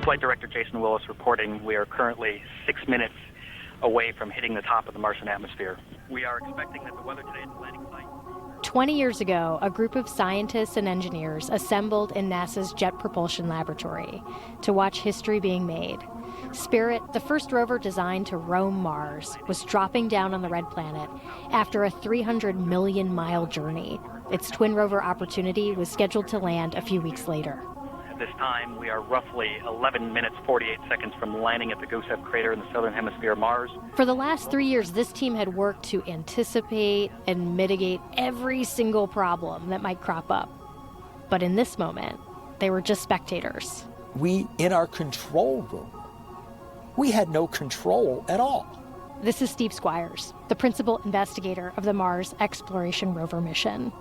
Flight Director Jason Willis reporting we are currently 6 minutes away from hitting the top of the Martian atmosphere. We are expecting that the weather today at the landing site... 20 years ago, a group of scientists and engineers assembled in NASA's Jet Propulsion Laboratory to watch history being made. Spirit, the first rover designed to roam Mars, was dropping down on the red planet after a 300-million-mile journey. Its twin rover Opportunity was scheduled to land a few weeks later. At this time, we are roughly 11 minutes, 48 seconds from landing at the Gusev crater in the southern hemisphere of Mars. For the last 3 years, this team had worked to anticipate and mitigate every single problem that might crop up. But in this moment, they were just spectators. We, in our control room, we had no control at all. This is Steve Squyres, the principal investigator of the Mars Exploration Rover mission.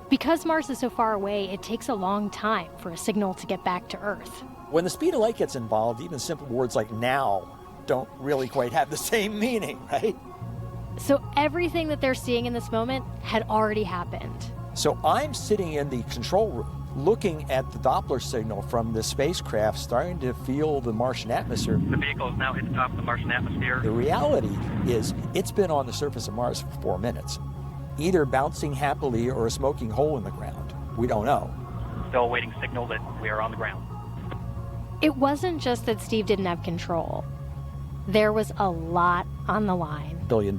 Because Mars is so far away, it takes a long time for a signal to get back to Earth. When the speed of light gets involved, even simple words like now don't really quite have the same meaning, right? So everything that they're seeing in this moment had already happened. So I'm sitting in the control room, looking at the Doppler signal from the spacecraft, starting to feel the Martian atmosphere. The vehicle is now hit the top of the Martian atmosphere. The reality is it's been on the surface of Mars for 4 minutes, either bouncing happily or a smoking hole in the ground. We don't know. Still awaiting signal that we are on the ground. It wasn't just that Steve didn't have control. There was a lot on the line. $1 billion,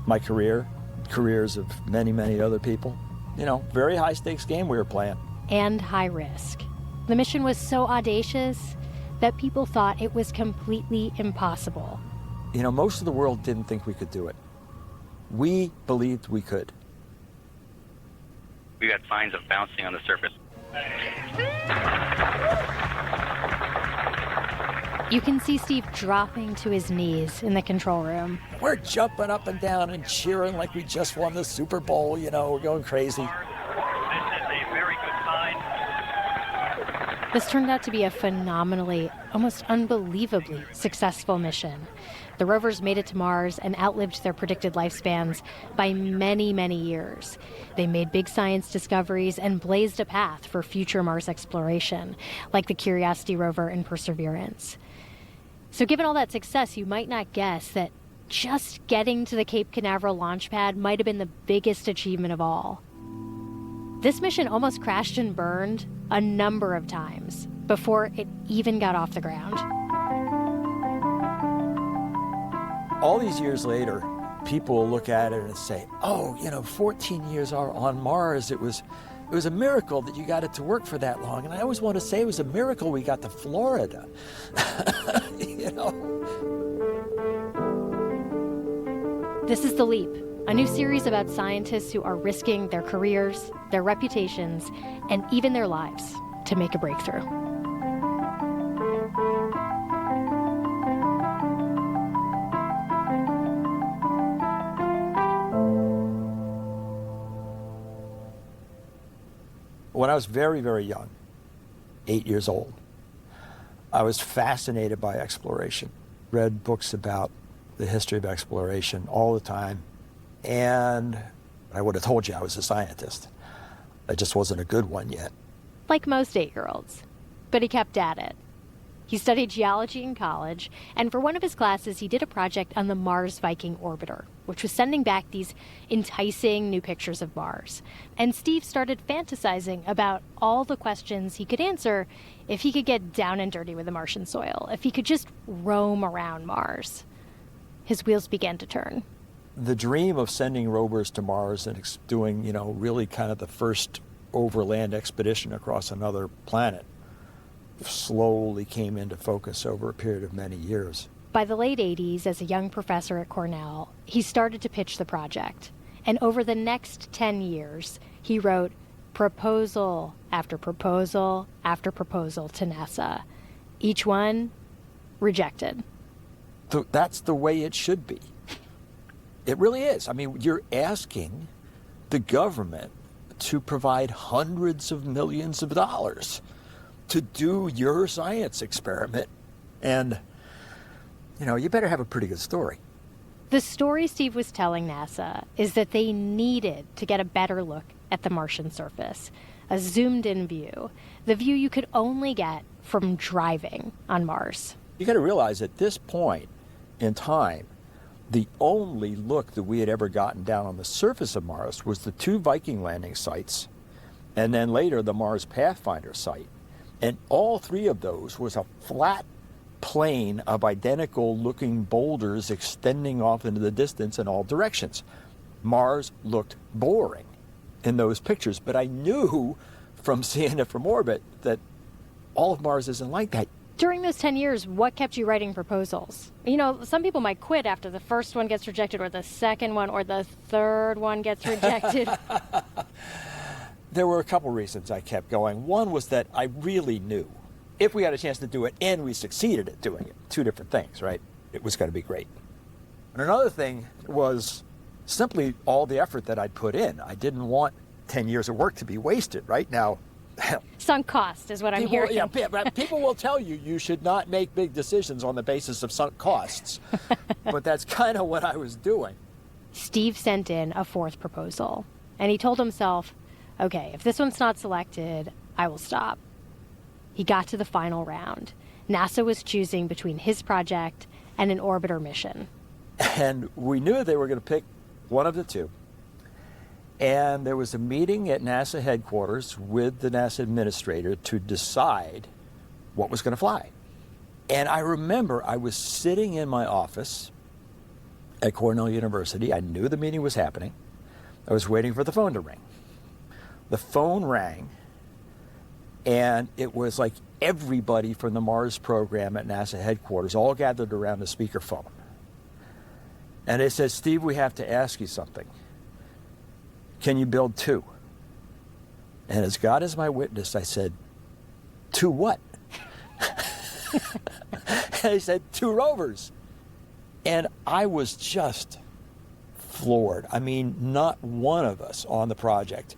my career, careers of many, many other people. You know, very high stakes game we were playing. And high risk. The mission was so audacious that people thought it was completely impossible. You know, most of the world didn't think we could do it. We believed we could. We got signs of bouncing on the surface. You can see Steve dropping to his knees in the control room. We're jumping up and down and cheering like we just won the Super Bowl, you know, we're going crazy. This is a very good sign. This turned out to be a phenomenally, almost unbelievably successful mission. The rovers made it to Mars and outlived their predicted lifespans by many, many years. They made big science discoveries and blazed a path for future Mars exploration, like the Curiosity rover and Perseverance. So given all that success, you might not guess that just getting to the Cape Canaveral launch pad might have been the biggest achievement of all. This mission almost crashed and burned a number of times before it even got off the ground. All these years later, people will look at it and say, oh, you know, 14 years on Mars, it was a miracle that you got it to work for that long. And I always want to say it was a miracle we got to Florida. You know? This is The Leap, a new series about scientists who are risking their careers, their reputations, and even their lives to make a breakthrough. When I was very, very young, 8 years old, I was fascinated by exploration. Read books about the history of exploration all the time. And I would have told you I was a scientist. I just wasn't a good one yet. Like most 8-year-olds. But he kept at it. He studied geology in college, and for one of his classes, he did a project on the Mars Viking orbiter, which was sending back these enticing new pictures of Mars. And Steve started fantasizing about all the questions he could answer if he could get down and dirty with the Martian soil, if he could just roam around Mars. His wheels began to turn. The dream of sending rovers to Mars and doing, you know, really kind of the first overland expedition across another planet slowly came into focus over a period of many years. By the late 80s, as a young professor at Cornell, he started to pitch the project. And over the next 10 years, he wrote proposal after proposal after proposal to NASA. Each one rejected. That's the way it should be. It really is. I mean, you're asking the government to provide hundreds of millions of dollars to do your science experiment. And, you know, you better have a pretty good story. The story Steve was telling NASA is that they needed to get a better look at the Martian surface. a zoomed-in view, the view you could only get from driving on Mars. You got to realize at this point in time, the only look that we had ever gotten down on the surface of Mars was the 2 Viking landing sites, and then later the Mars Pathfinder site. And all 3 of those was a flat plain of identical looking boulders extending off into the distance in all directions. Mars looked boring in those pictures, but I knew from seeing it from orbit that all of Mars isn't like that. During those 10 years, what kept you writing proposals? You know, some people might quit after the first one gets rejected, or the second one, or the third one gets rejected. There were a couple reasons I kept going. One was that I really knew if we had a chance to do it and we succeeded at doing it, 2 different things, right? It was going to be great. And another thing was simply all the effort that I'd put in. I didn't want 10 years of work to be wasted, right? Now, Sunk cost is what I'm hearing. Yeah, people will tell you you should not make big decisions on the basis of sunk costs. But that's kind of what I was doing. Steve sent in a 4th proposal, and he told himself, okay, if this one's not selected, I will stop. He got to the final round. NASA was choosing between his project and an orbiter mission. And we knew they were going to pick one of the 2. And there was a meeting at NASA headquarters with the NASA administrator to decide what was going to fly. And I remember I was sitting in my office at Cornell University. I knew the meeting was happening. I was waiting for the phone to ring. The phone rang, and it was like everybody from the Mars program at NASA headquarters all gathered around the speakerphone. And they said, Steve, we have to ask you something. Can you build 2? And as God is my witness, I said, 2 what? And he said, 2 rovers. And I was just floored. I mean, not one of us on the project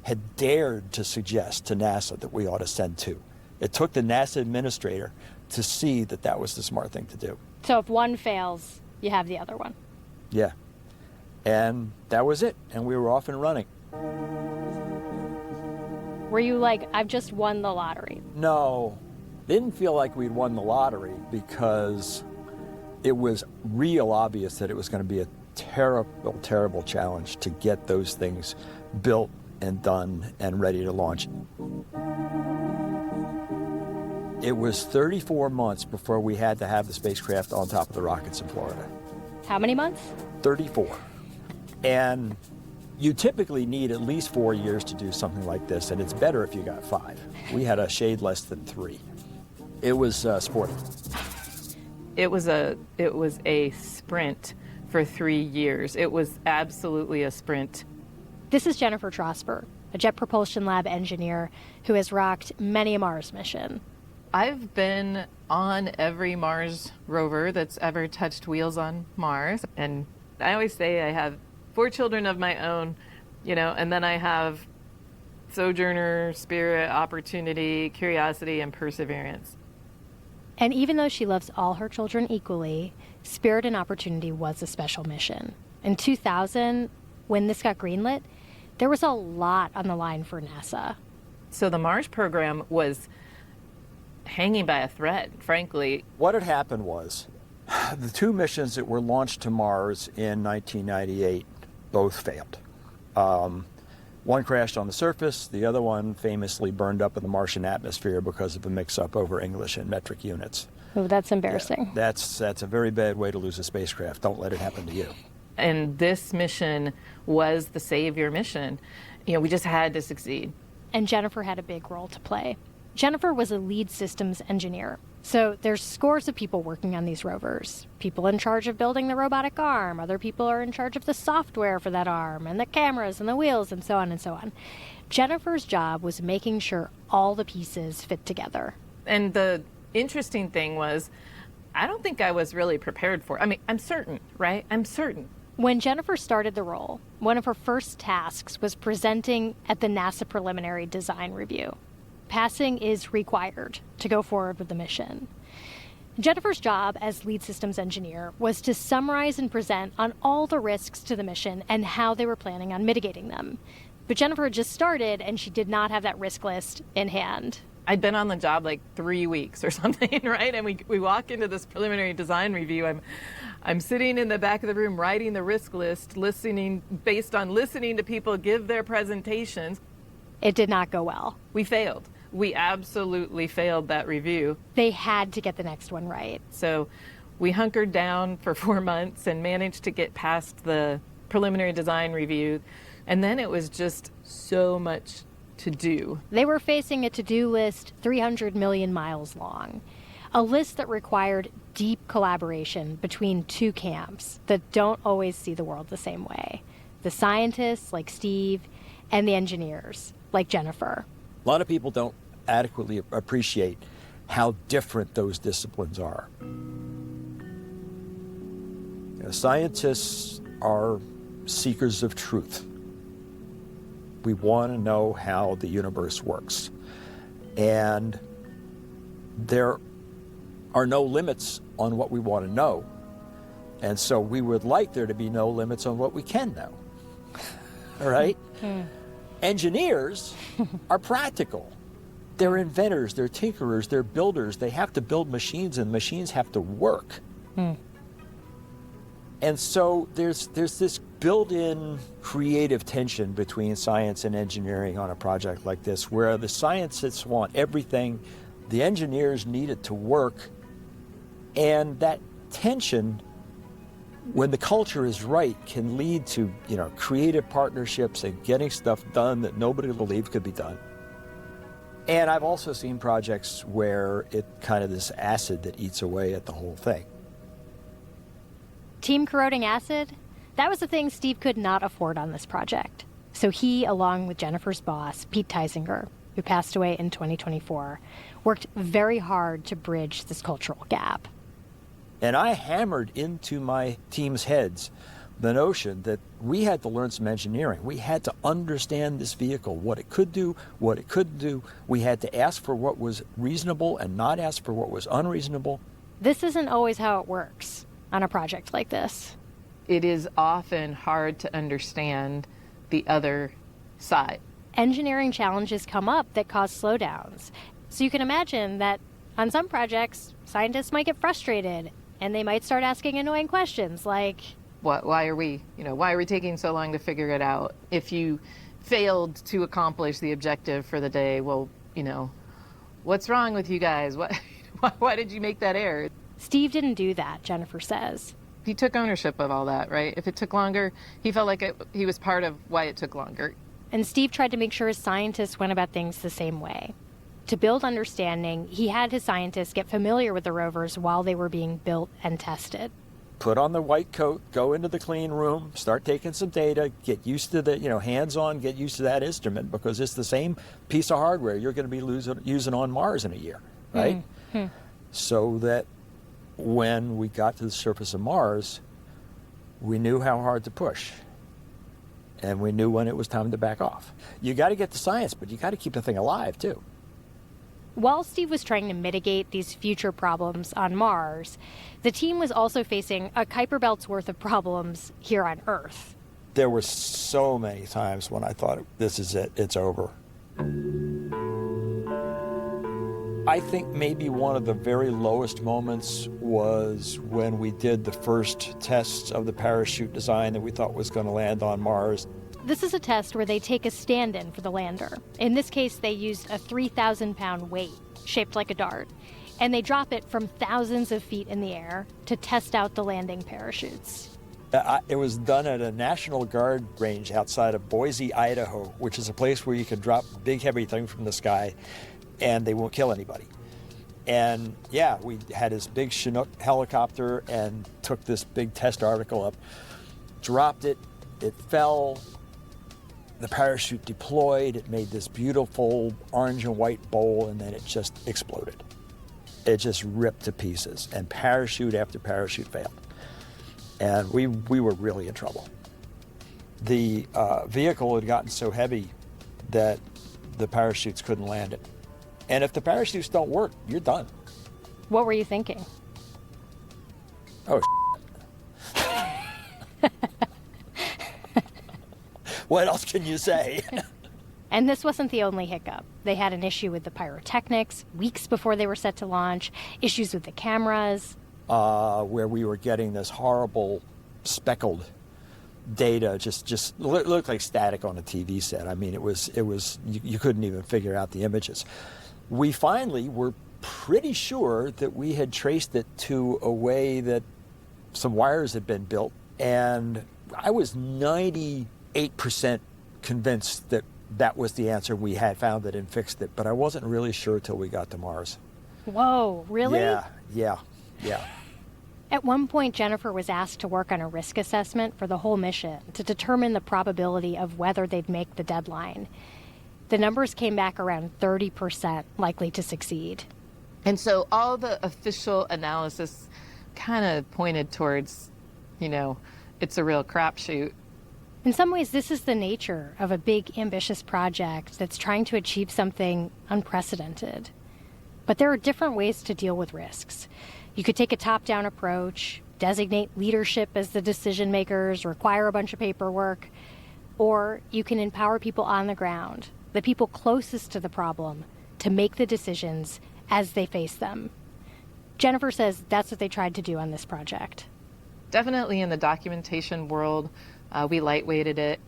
had dared to suggest to NASA that we ought to send 2. It took the NASA administrator to see that that was the smart thing to do. So if one fails, you have the other one. Yeah. And that was it. And we were off and running. Were you like, I've just won the lottery? No. Didn't feel like we'd won the lottery because it was real obvious that it was going to be a terrible, terrible challenge to get those things built and done and ready to launch. It was 34 months before we had to have the spacecraft on top of the rockets in Florida. How many months? 34. And you typically need at least 4 years to do something like this, and it's better if you got 5. We had a shade less than 3. It was sporting. It was a sprint for 3 years. It was absolutely a sprint. This is Jennifer Trosper, a Jet Propulsion Lab engineer who has rocked many a Mars mission. I've been on every Mars rover that's ever touched wheels on Mars. And I always say I have 4 children of my own, and then I have Sojourner, Spirit, Opportunity, Curiosity, and Perseverance. And even though she loves all her children equally, Spirit and Opportunity was a special mission. In 2000, when this got greenlit, there was a lot on the line for NASA. So the Mars program was hanging by a thread, frankly. What had happened was the 2 missions that were launched to Mars in 1998 both failed. One crashed on the surface, the other one famously burned up in the Martian atmosphere because of a mix-up over English and metric units. Oh, that's embarrassing. Yeah, that's a very bad way to lose a spacecraft. Don't let it happen to you. And this mission was the savior mission. We just had to succeed. And Jennifer had a big role to play. Jennifer was a lead systems engineer. So there's scores of people working on these rovers. People in charge of building the robotic arm. Other people are in charge of the software for that arm and the cameras and the wheels and so on and so on. Jennifer's job was making sure all the pieces fit together. And the interesting thing was, I don't think I was really prepared for it. I mean, I'm certain, right? I'm certain. When Jennifer started the role, one of her first tasks was presenting at the NASA preliminary design review. Passing is required to go forward with the mission. Jennifer's job as lead systems engineer was to summarize and present on all the risks to the mission and how they were planning on mitigating them. But Jennifer had just started, and she did not have that risk list in hand. I'd been on the job like 3 weeks or something, right? And we walk into this preliminary design review. I'm sitting in the back of the room writing the risk list, listening to people give their presentations. It did not go well. We failed. We absolutely failed that review. They had to get the next one right. So we hunkered down for 4 months and managed to get past the preliminary design review. And then it was just so much to do. They were facing a to-do list 300 million miles long, a list that required deep collaboration between two camps that don't always see the world the same way. The scientists, like Steve, and the engineers, like Jennifer. A lot of people don't adequately appreciate how different those disciplines are. Scientists are seekers of truth. We want to know how the universe works. And there are no limits on what we want to know. And so we would like there to be no limits on what we can know. All right? Engineers are practical. They're inventors, they're tinkerers, they're builders. They have to build machines, and machines have to work. And so there's this built-in creative tension between science and engineering on a project like this, where the scientists want everything, the engineers need it to work, and that tension, when the culture is right, can lead to creative partnerships and getting stuff done that nobody believed could be done. And I've also seen projects where it kind of this acid that eats away at the whole thing. Team corroding acid? That was the thing Steve could not afford on this project. So he, along with Jennifer's boss, Pete Teisinger, who passed away in 2024, worked very hard to bridge this cultural gap. And I hammered into my team's heads the notion that we had to learn some engineering. We had to understand this vehicle, what it could do, what it couldn't do. We had to ask for what was reasonable and not ask for what was unreasonable. This isn't always how it works on a project like this. It is often hard to understand the other side. Engineering challenges come up that cause slowdowns. So you can imagine that on some projects, scientists might get frustrated and they might start asking annoying questions like, why are we taking so long to figure it out? If you failed to accomplish the objective for the day, well, what's wrong with you guys? Why did you make that error? Steve didn't do that, Jennifer says. He took ownership of all that, right? If it took longer, he felt like he was part of why it took longer. And Steve tried to make sure his scientists went about things the same way. To build understanding, he had his scientists get familiar with the rovers while they were being built and tested. Put on the white coat, go into the clean room, start taking some data, get used to the, hands-on, get used to that instrument, because it's the same piece of hardware you're going to be using on Mars in a year, right? So that when we got to the surface of Mars, we knew how hard to push. And we knew when it was time to back off. You got to get the science, but you got to keep the thing alive, too. While Steve was trying to mitigate these future problems on Mars, the team was also facing a Kuiper Belt's worth of problems here on Earth. There were so many times when I thought, this is it, it's over. I think maybe one of the very lowest moments was when we did the first tests of the parachute design that we thought was going to land on Mars. This is a test where they take a stand-in for the lander. In this case, they used a 3,000-pound weight shaped like a dart, and they drop it from thousands of feet in the air to test out the landing parachutes. It was done at a National Guard range outside of Boise, Idaho, which is a place where you can drop big, heavy things from the sky and they won't kill anybody. And yeah, we had this big Chinook helicopter and took this big test article up, dropped it, it fell, the parachute deployed, it made this beautiful orange and white bowl, and then it just exploded. It just ripped to pieces, and parachute after parachute failed. And we were really in trouble. The vehicle had gotten so heavy that the parachutes couldn't land it. And if the parachutes don't work, you're done. What were you thinking? Oh, What else can you say? And this wasn't the only hiccup. They had an issue with the pyrotechnics weeks before they were set to launch, issues with the cameras. Where we were getting this horrible speckled data, just looked like static on a TV set. I mean, it was you couldn't even figure out the images. We finally were pretty sure that we had traced it to a way that some wires had been built, and I was 98% convinced that that was the answer. We had found it and fixed it, but I wasn't really sure till we got to Mars. Whoa, really? Yeah. At one point, Jennifer was asked to work on a risk assessment for the whole mission to determine the probability of whether they'd make the deadline. The numbers came back around 30% likely to succeed. And so all the official analysis kind of pointed towards, it's a real crapshoot. In some ways, this is the nature of a big, ambitious project that's trying to achieve something unprecedented. But there are different ways to deal with risks. You could take a top-down approach, designate leadership as the decision makers, require a bunch of paperwork, or you can empower people on the ground, the people closest to the problem, to make the decisions as they face them. Jennifer says that's what they tried to do on this project. Definitely in the documentation world, we lightweighted it.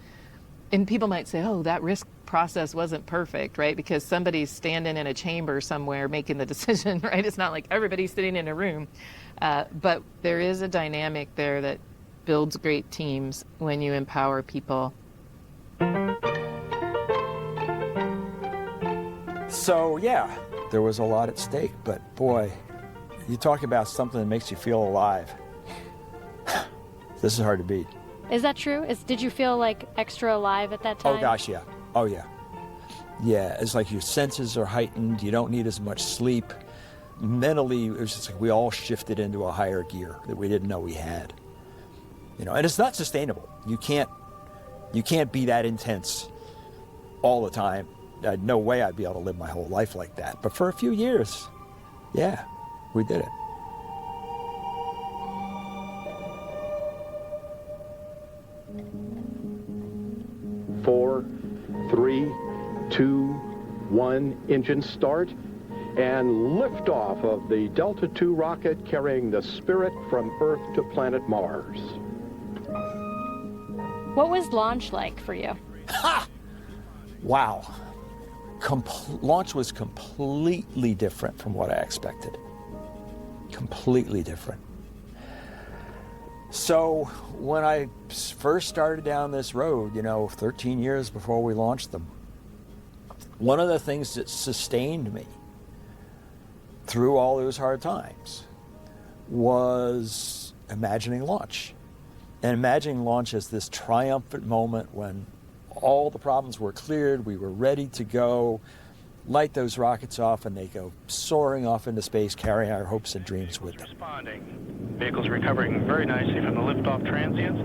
And people might say, oh, that risk process wasn't perfect, right? Because somebody's standing in a chamber somewhere making the decision, right? It's not like everybody's sitting in a room. But there is a dynamic there that builds great teams when you empower people. So, yeah, there was a lot at stake, but boy, you talk about something that makes you feel alive. This is hard to beat. Is that true? Did you feel like extra alive at that time? Oh gosh, yeah. Oh yeah. Yeah, it's like your senses are heightened. You don't need as much sleep. Mentally, it was just like we all shifted into a higher gear that we didn't know we had. And it's not sustainable. You can't be that intense all the time. No way I'd be able to live my whole life like that. But for a few years, yeah, we did it. Four, 3, 2, 1, engine start, and liftoff of the Delta II rocket carrying the Spirit from Earth to planet Mars. What was launch like for you? Ha! Wow. Launch was completely different from what I expected. Completely different. So when I first started down this road, 13 years before we launched them, one of the things that sustained me through all those hard times was imagining launch. And imagining launch as this triumphant moment when all the problems were cleared, we were ready to go, light those rockets off, and they go soaring off into space, carrying our hopes and dreams with them. Responding. Vehicles recovering very nicely from the liftoff transients.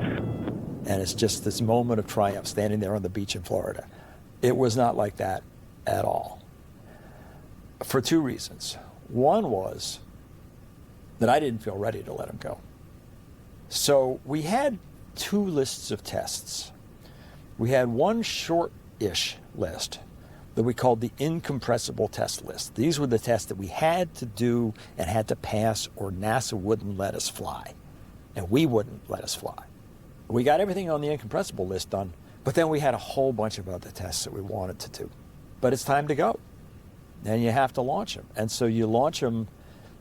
And it's just this moment of triumph standing there on the beach in Florida. It was not like that at all. For two reasons. One was that I didn't feel ready to let them go. So we had two lists of tests. We had one short-ish list that we called the incompressible test list. These were the tests that we had to do and had to pass, or NASA wouldn't let us fly. And we wouldn't let us fly. We got everything on the incompressible list done, but then we had a whole bunch of other tests that we wanted to do. But it's time to go. And you have to launch them. And so you launch them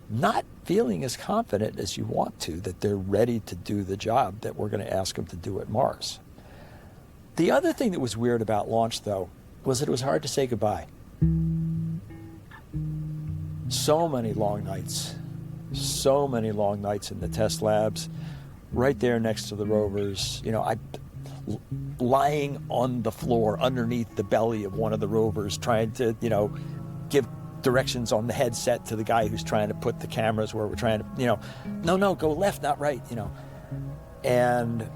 not feeling as confident as you want to that they're ready to do the job that we're going to ask them to do at Mars. The other thing that was weird about launch, though, was that it was hard to say goodbye. So many long nights in the test labs, right there next to the rovers. Lying on the floor underneath the belly of one of the rovers, trying to, give directions on the headset to the guy who's trying to put the cameras where we're trying to, no, go left, not right, And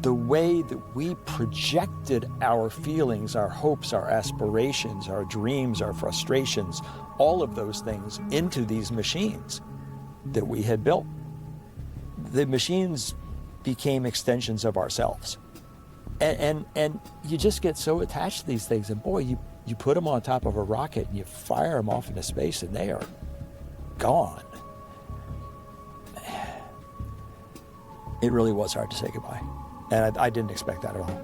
the way that we projected our feelings, our hopes, our aspirations, our dreams, our frustrations, all of those things into these machines that we had built. The machines became extensions of ourselves. And you just get so attached to these things. And boy, you put them on top of a rocket and you fire them off into space and they are gone. It really was hard to say goodbye. And I didn't expect that at all.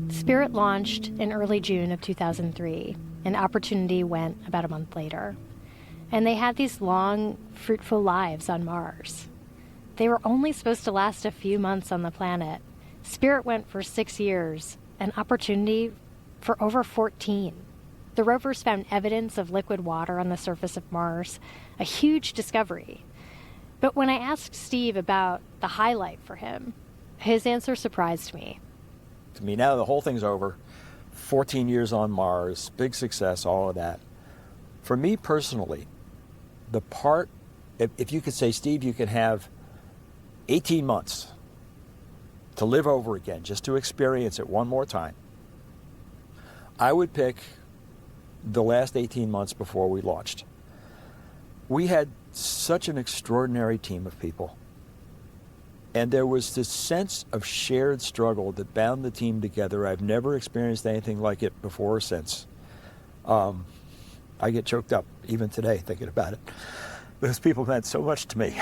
Spirit launched in early June of 2003, and Opportunity went about a month later. And they had these long, fruitful lives on Mars. They were only supposed to last a few months on the planet. Spirit went for 6 years, and Opportunity for over 14. The rovers found evidence of liquid water on the surface of Mars, a huge discovery. But when I asked Steve about the highlight for him, his answer surprised me. To me, now the whole thing's over. 14 years on Mars, big success, all of that. For me personally, the part, if you could say, Steve, you could have 18 months to live over again, just to experience it one more time, I would pick the last 18 months before we launched. We had such an extraordinary team of people. And there was this sense of shared struggle that bound the team together. I've never experienced anything like it before or since. I get choked up even today thinking about it. Those people meant so much to me.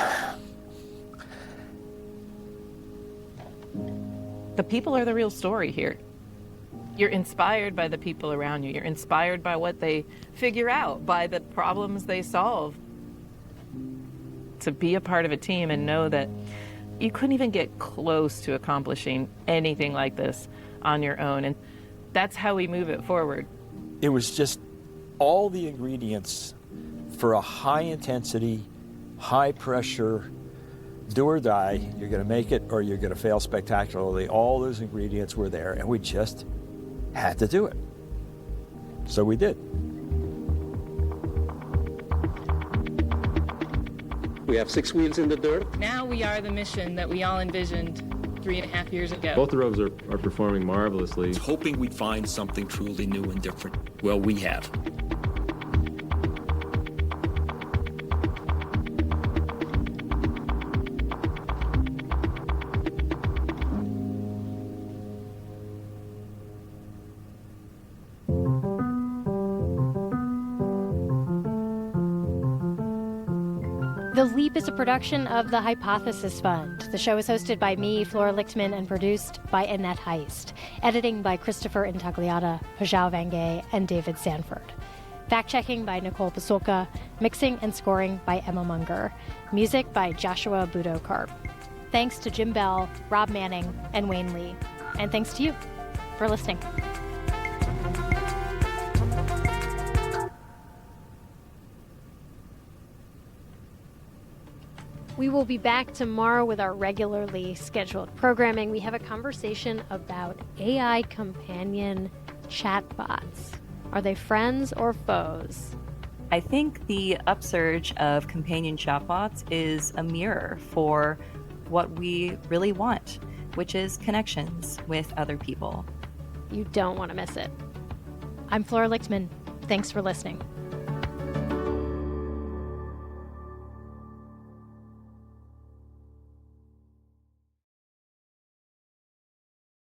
The people are the real story here. You're inspired by the people around you. You're inspired by what they figure out, by the problems they solve. To be a part of a team and know that you couldn't even get close to accomplishing anything like this on your own. And that's how we move it forward. It was just all the ingredients for a high intensity, high pressure, do or die. You're going to make it or you're going to fail spectacularly. All those ingredients were there, and we just had to do it. So we did. We have 6 wheels in the dirt. Now we are the mission that we all envisioned 3.5 years ago. Both the rovers are performing marvelously. Hoping we'd find something truly new and different. Well, we have. The Leap is a production of the Hypothesis Fund. The show is hosted by me, Flora Lichtman, and produced by Annette Heist. Editing by Christopher Intagliata, Pajao Vangay, and David Sanford. Fact-checking by Nicole Pasolka. Mixing and scoring by Emma Munger. Music by Joshua Budo-Karp. Thanks to Jim Bell, Rob Manning, and Wayne Lee. And thanks to you for listening. We will be back tomorrow with our regularly scheduled programming. We have a conversation about AI companion chatbots. Are they friends or foes? I think the upsurge of companion chatbots is a mirror for what we really want, which is connections with other people. You don't want to miss it. I'm Flora Lichtman. Thanks for listening.